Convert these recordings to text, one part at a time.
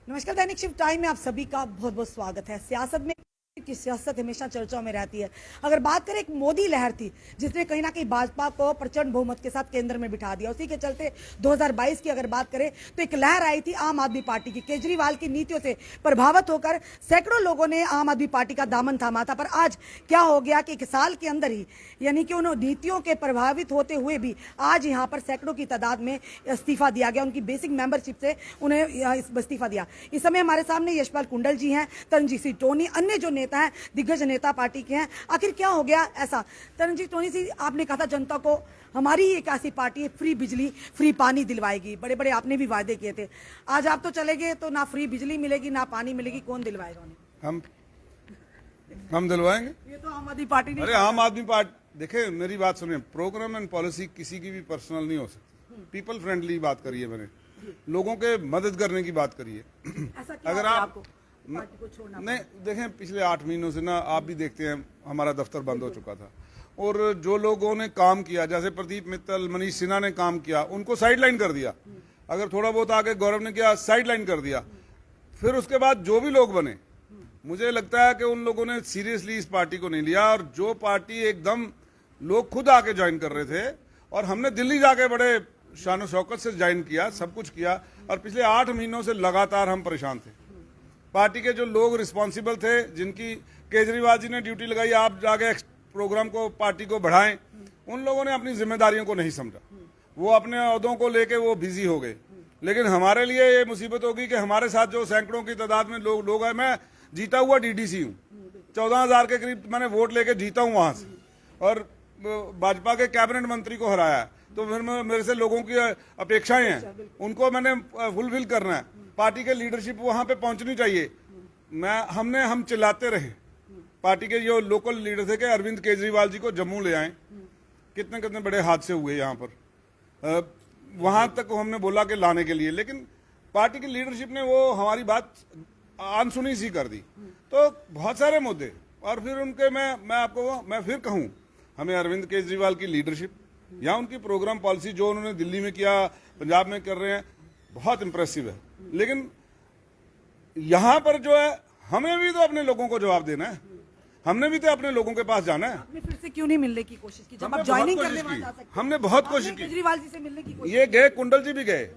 नमस्कार, दैनिक shift time में आप सभी का बहुत बहुत स्वागत है। सियासत में की सियासत हमेशा चर्चा में रहती है। अगर बात करें, एक मोदी लहर थी जिसने कहीं ना कहीं भाजपा को प्रचंड बहुमत के साथ केंद्र में बिठा दिया। उसी के चलते 2022 की अगर बात करें तो एक लहर आई थी आम आदमी पार्टी की। केजरीवाल की नीतियों से प्रभावित होकर सैकड़ों लोगों ने आम आदमी पार्टी का दामन थामा था। पर आज क्या हो गया कि एक साल के अंदर ही, यानी कि उन नीतियों के प्रभावित होते हुए भी आज यहाँ पर सैकड़ों की तादाद में इस्तीफा दिया गया। उनकी बेसिक मेंबरशिप से उन्हें इस्तीफा दिया। इस समय हमारे सामने यशपाल कुंडल जी हैं, तरणजीत सिंह टोनी, अन्य जो नेता हैं, दिग्गज नेता पार्टी के हैं। आखिर क्या हो गया ऐसा? तरणजीत टोनी जी, आपने कहा था जनता को हमारी एक ऐसी पार्टी है फ्री बिजली फ्री पानी दिलवाएगी, बड़े बड़े आपने भी वादे किए थे। आज आप तो चले गए तो ना फ्री बिजली मिलेगी ना पानी मिलेगी। कौन दिलवाएगा उन्हें? हम दिलवाएंगे। ये तो आम आदमी पार्टी ने। अरे आम आदमी पार्टी, देखे मेरी बात सुनिए, प्रोग्राम एंड पॉलिसी किसी की भी पर्सनल नहीं हो सकती। पीपल फ्रेंडली बात करिए, मैंने लोगों के मदद करने की बात करिए। अगर आप पार्टी को छोड़ना नहीं, देखें पिछले 8 महीनों से ना आप भी देखते हैं हमारा दफ्तर बंद हो चुका था, और जो लोगों ने काम किया, जैसे प्रदीप मित्तल, मनीष सिन्हा ने काम किया, उनको साइडलाइन कर दिया। अगर थोड़ा बहुत आगे गौरव ने किया, साइडलाइन कर दिया। फिर उसके बाद जो भी लोग बने, मुझे लगता है कि उन लोगों ने सीरियसली इस पार्टी को नहीं लिया। और जो पार्टी एकदम लोग खुद आके ज्वाइन कर रहे थे, और हमने दिल्ली जाके बड़े शान शौकत से ज्वाइन किया, सब कुछ किया। और पिछले 8 महीनों से लगातार हम परेशान थे। पार्टी के जो लोग रिस्पॉन्सिबल थे, जिनकी केजरीवाल जी ने ड्यूटी लगाई, आप जाके प्रोग्राम को, पार्टी को बढ़ाएं, उन लोगों ने अपनी जिम्मेदारियों को नहीं समझा। वो अपने ओहदों को लेके वो बिजी हो गए। लेकिन हमारे लिए ये मुसीबत होगी कि हमारे साथ जो सैकड़ों की तादाद में लोग हैं, मैं जीता हुआ डीडीसी हूँ, 14,000 के करीब मैंने वोट लेके जीता हूँ वहां से, और भाजपा के कैबिनेट मंत्री को हराया। तो फिर मेरे से लोगों की अपेक्षाएं हैं, उनको मैंने फुलफिल करना है। पार्टी के लीडरशिप वहां पे पहुंचनी चाहिए। हम चिल्लाते रहे। पार्टी के जो लोकल लीडर थे कि अरविंद केजरीवाल जी को जम्मू ले आए। कितने कितने बड़े हादसे हुए यहाँ पर, वहां तक हमने बोला कि लाने के लिए, लेकिन पार्टी की लीडरशिप ने वो हमारी बात अनसुनी सी कर दी। तो बहुत सारे मुद्दे, और फिर उनके मैं फिर कहूँ, हमें अरविंद केजरीवाल की लीडरशिप या उनकी प्रोग्राम पॉलिसी जो उन्होंने दिल्ली में किया, पंजाब में कर रहे हैं, बहुत इंप्रेसिव है। लेकिन यहां पर जो है, हमें भी तो अपने लोगों को जवाब देना है। हमने भी तो अपने लोगों के पास जाना है। आपने फिर से क्यों नहीं मिलने की कोशिश की? जब आप ज्वाइनिंग करने वहां जा सकते हैं। हमने बहुत कोशिश की, केजरीवाल जी से मिलने की कोशिश। ये गए, कुंडल जी भी गए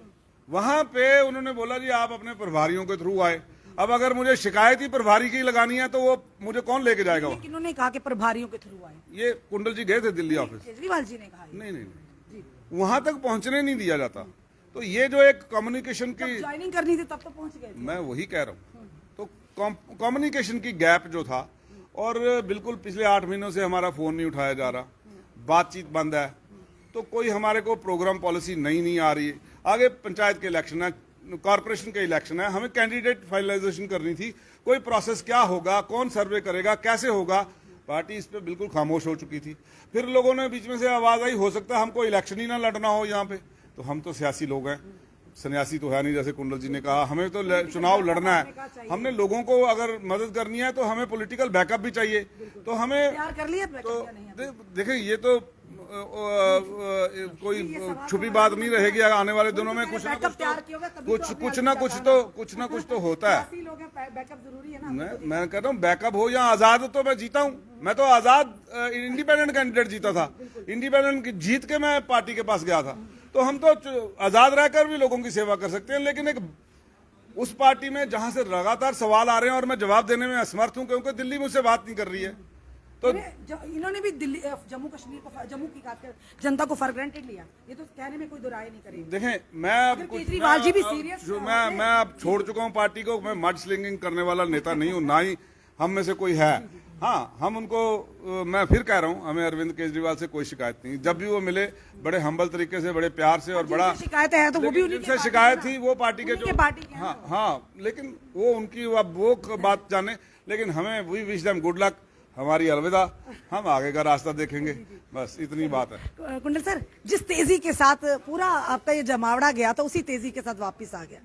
वहां पे। उन्होंने बोला जी आप अपने प्रभारियों के थ्रू आए। अब अगर मुझे शिकायत ही प्रभारी की लगानी है तो वो मुझे कौन लेके जाएगा? लेकिन उन्होंने कहा कि प्रभारियों के थ्रू आए। ये कुंडल जी गए थे दिल्ली ऑफिस। केजरीवाल जी ने कहा नहीं, वहां तक पहुंचने नहीं दिया जाता। तो ये जो एक कम्युनिकेशन की ज्वाइनिंग करनी थी तब तो पहुंच गए। मैं वही कह रहा हूँ। तो कम्युनिकेशन की गैप जो था, और बिल्कुल पिछले 8 महीनों से हमारा फोन नहीं उठाया जा रहा, बातचीत बंद है। तो कोई हमारे को प्रोग्राम पॉलिसी नहीं आ रही है। आगे पंचायत के इलेक्शन है, कॉर्पोरेशन के इलेक्शन है, हमें कैंडिडेट फाइनलाइजेशन करनी थी। कोई प्रोसेस क्या होगा, कौन सर्वे करेगा, कैसे होगा, पार्टी इस पे बिल्कुल खामोश हो चुकी थी। फिर लोगों ने बीच में से आवाज आई, हो सकता है हमको इलेक्शन ही ना लड़ना हो यहाँ पे। तो हम तो सियासी लोग हैं, सन्यासी तो है नहीं, जैसे कुंडल जी ने कहा। हमें तो चुनाव लड़ना है। हमने लोगों को अगर मदद करनी है तो हमें पॉलिटिकल बैकअप भी चाहिए। तो हमें कर लिया तो देखिए, ये तो कोई छुपी बात नहीं रहेगी। आने वाले दिनों में कुछ ना कुछ तो होता है। मैं कहता हूँ बैकअप हो या आजाद, तो मैं जीता हूँ। मैं तो आजाद इंडिपेंडेंट कैंडिडेट जीता था। इंडिपेंडेंट जीत के मैं पार्टी के पास गया था। तो हम तो आजाद रहकर भी लोगों की सेवा कर सकते हैं। लेकिन एक उस पार्टी में जहां से लगातार सवाल आ रहे हैं और मैं जवाब देने में असमर्थ हूं, क्योंकि दिल्ली मुझसे बात नहीं कर रही है। तो इन्होंने भी दिल्ली, जम्मू कश्मीर को, जम्मू की जनता को फॉर ग्रांटेड लिया। ये तो कहने में कोई दो राय नहीं करेगी। देखें, मैं केजरीवाल जी भी सीरियस, मैं अब छोड़ चुका हूं पार्टी को। मैं मड स्लिंगिंग करने वाला नेता नहीं हूं, ना ही हम में से कोई है। हाँ, हम उनको, मैं फिर कह रहा हूँ, हमें अरविंद केजरीवाल से कोई शिकायत नहीं। जब भी वो मिले, बड़े हम्बल तरीके से, बड़े प्यार से, और बड़ा शिकायत है तो वो भी उनसे शिकायत थी, वो पार्टी के जो, हाँ, लेकिन वो उनकी अब वो बात जाने। लेकिन हमें we wish them good luck, हमारी अलविदा, हम आगे का रास्ता देखेंगे, बस इतनी बात है। कुंडल सर, जिस तेजी के साथ पूरा आपका ये जमावड़ा गया था, उसी तेजी के साथ वापस आ गया।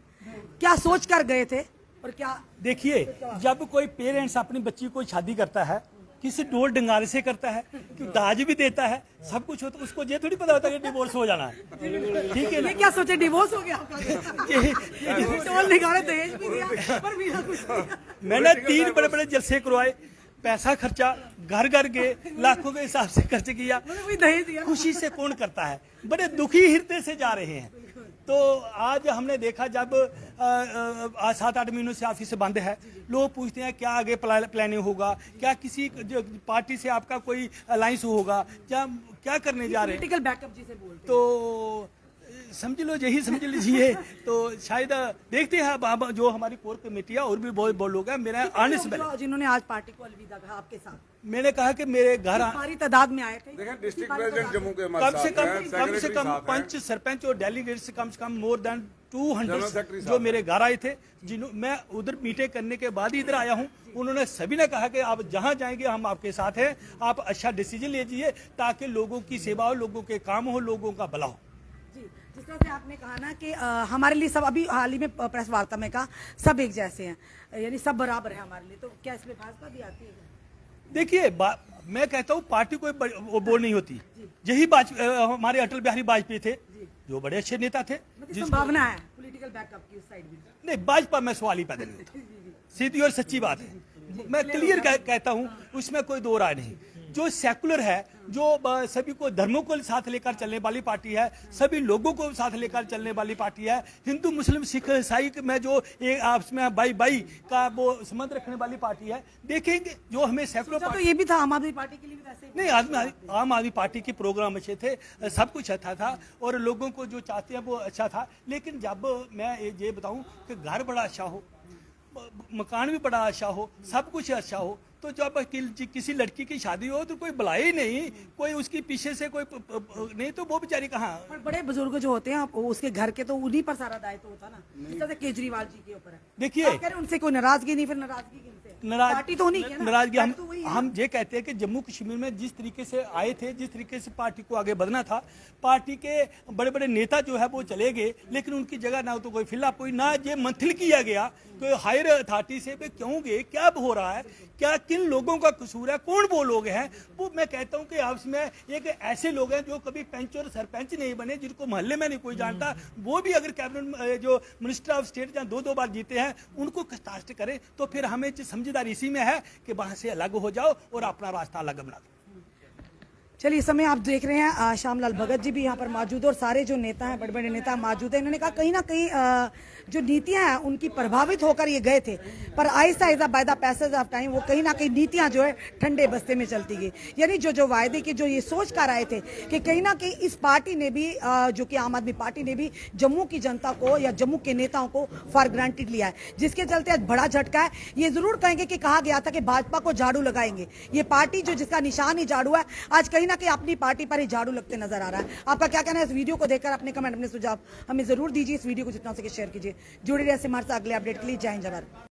क्या सोच कर गए थे? और क्या देखिए, जब कोई पेरेंट्स अपनी बच्ची को शादी करता है किसी डोल डंगारे से करता है, कि दाज भी देता है, सब कुछ होता है। उसको ये थोड़ी पता होता है कि डिवोर्स हो जाना है, ठीक है ना। ये क्या सोचे डिवोर्स हो गया आपका? टोल निकाले, दहेज भी दिया पर मिला कुछ नहीं। मैंने 3 बड़े बड़े जलसे करवाए, पैसा खर्चा, घर घर गए, लाखों के हिसाब से खर्च किया, वही दहेज दिया। खुशी से कौन करता है, बड़े दुखी हृदय से जा रहे हैं। तो आज हमने देखा जब 7-8 महीनों से ऑफिस बंद है, लोग पूछते हैं क्या आगे प्लानिंग होगा, क्या किसी जो पार्टी से आपका कोई अलायंस होगा, क्या करने जा रहे हैं। पॉलिटिकल बैकअप जिसे बोलते हैं। तो समझ लो, यही समझ लीजिए। तो शायद देखते हैं अब जो हमारी कोर कमेटी है और भी बहुत लोग हैं। मेरा आने से पहले जिन्होंने आज पार्टी को अलविदा कहा आपके साथ, मैंने कहा कि मेरे घर हमारी तादाद में आए थे। देखें, डिस्ट्रिक्ट प्रेसिडेंट जम्मू के हमारे कम से साथ हैं, कम सेक्रेटरी पंच, सरपंच और डेलीगेट्स कम से कम मोर देन जनरल 200 सेक्रेटरी जो मेरे घर आए थे, जिन्हों मैं उधर मीटिंग करने के बाद ही इधर आया हूं। उन्होंने सभी ने कहा कि आप जहां जाएंगे हम आपके साथ हैं, आप अच्छा डिसीजन लीजिए ताकि लोगों की सेवा हो, लोगों के काम हो, लोगों का भला हो। जिस तरह से आपने कहा ना कि हमारे लिए सब, अभी हाल ही में प्रेस वार्ता में कहा सब एक जैसे हैं, यानी सब बराबर है हमारे लिए, तो क्या इसमें भाजपा भी आती है? देखिए, मैं कहता हूँ पार्टी कोई वो बोल नहीं होती। यही हमारे अटल बिहारी वाजपेयी थे, जो बड़े अच्छे नेता थे। संभावना है पॉलिटिकल बैकअप की उस साइड भी। नहीं, भाजपा में सवाल ही पैदा नहीं होता, सीधी और सच्ची बात है। मैं क्लियर कहता हूँ, उसमें कोई दो राय नहीं। जो सेकुलर है, जो सभी को धर्मों को साथ लेकर चलने वाली पार्टी है, सभी लोगों को साथ लेकर चलने वाली पार्टी है, हिंदू मुस्लिम सिख ईसाई में जो एक आपस में भाई का वो संबंध रखने वाली पार्टी है। देखेंगे जो हमें सेकुलर तो ये भी था आम आदमी पार्टी के लिए भी वैसे ही। नहीं, आम आदमी पार्टी के प्रोग्राम अच्छे थे, सब कुछ अच्छा था और लोगों को जो चाहते हैं वो अच्छा था। लेकिन जब मैं ये बताऊं कि घर बड़ा अच्छा हो, मकान भी बड़ा अच्छा हो, सब कुछ अच्छा हो, तो जब किसी लड़की की शादी हो तो कोई बुलाए ही नहीं, कोई उसकी पीछे से कोई नहीं, तो वो बेचारी कहाँ। पर बड़े बुजुर्ग जो होते हैं उसके घर के, तो उन्हीं पर सारा दायित्व होता ना, जिस तरह से केजरीवाल जी के ऊपर है। देखिए, उनसे कोई नाराजगी नहीं, फिर नाराजगी किनसे? पार्टी तो नहीं है ना, नाराजगी हम तो ये कहते हैं कि जम्मू कश्मीर में जिस तरीके से आए थे, जिस तरीके से पार्टी को आगे बढ़ना था, पार्टी के बड़े बड़े नेता जो है वो चले गए, लेकिन उनकी जगह ना तो कोई फिलहाल कोई ना ये मंथन किया गया कोई हायर अथॉरिटी से वे क्यों गए, क्या हो रहा है, क्या किन लोगों का कसूर है, कौन वो लोग हैं। वो मैं कहता हूं कि आपस में एक ऐसे लोग हैं जो कभी पंच और सरपंच नहीं बने, जिनको मोहल्ले में नहीं कोई जानता, वो भी अगर कैबिनेट जो मिनिस्टर ऑफ स्टेट जहाँ 2-2 बार जीते हैं, उनको कष्टाष्ट करें, तो फिर हमें समझदारी इसी में है कि वहां से अलग हो जाओ और अपना रास्ता अलग बना दो। चलिए, इस समय आप देख रहे हैं श्यामलाल भगत जी भी यहाँ पर मौजूद है और सारे जो नेता हैं, बड़े बड़े नेता मौजूद हैं। इन्होंने कहा कहीं ना कहीं जो नीतियां हैं उनकी प्रभावित होकर ये गए थे, पर Aahista Aahista by the passage of time वो कहीं ना कहीं नीतियां जो है ठंडे बस्ते में चलती गई। यानी जो वायदे की जो ये सोच कर आए थे कि कहीं ना कहीं इस पार्टी ने भी जो कि आम आदमी पार्टी ने भी जम्मू की जनता को या जम्मू के नेताओं को फॉर ग्रांटेड लिया है, जिसके चलते आज बड़ा झटका है। ये जरूर कहेंगे कि कहा गया था कि भाजपा को झाड़ू लगाएंगे, ये पार्टी जो जिसका निशान ही झाड़ू है, आज कहीं ना कहीं अपनी पार्टी पर ही झाड़ू लगते नजर आ रहा है। आपका क्या कहना है इस वीडियो को देखकर? अपने कमेंट, अपने सुझाव हमें जरूर दीजिए। इस वीडियो को जितना हो सके शेयर कीजिए। जुड़े रहिए हमारे साथ अगले अपडेट के लिए। जय हिंद, जय भारत।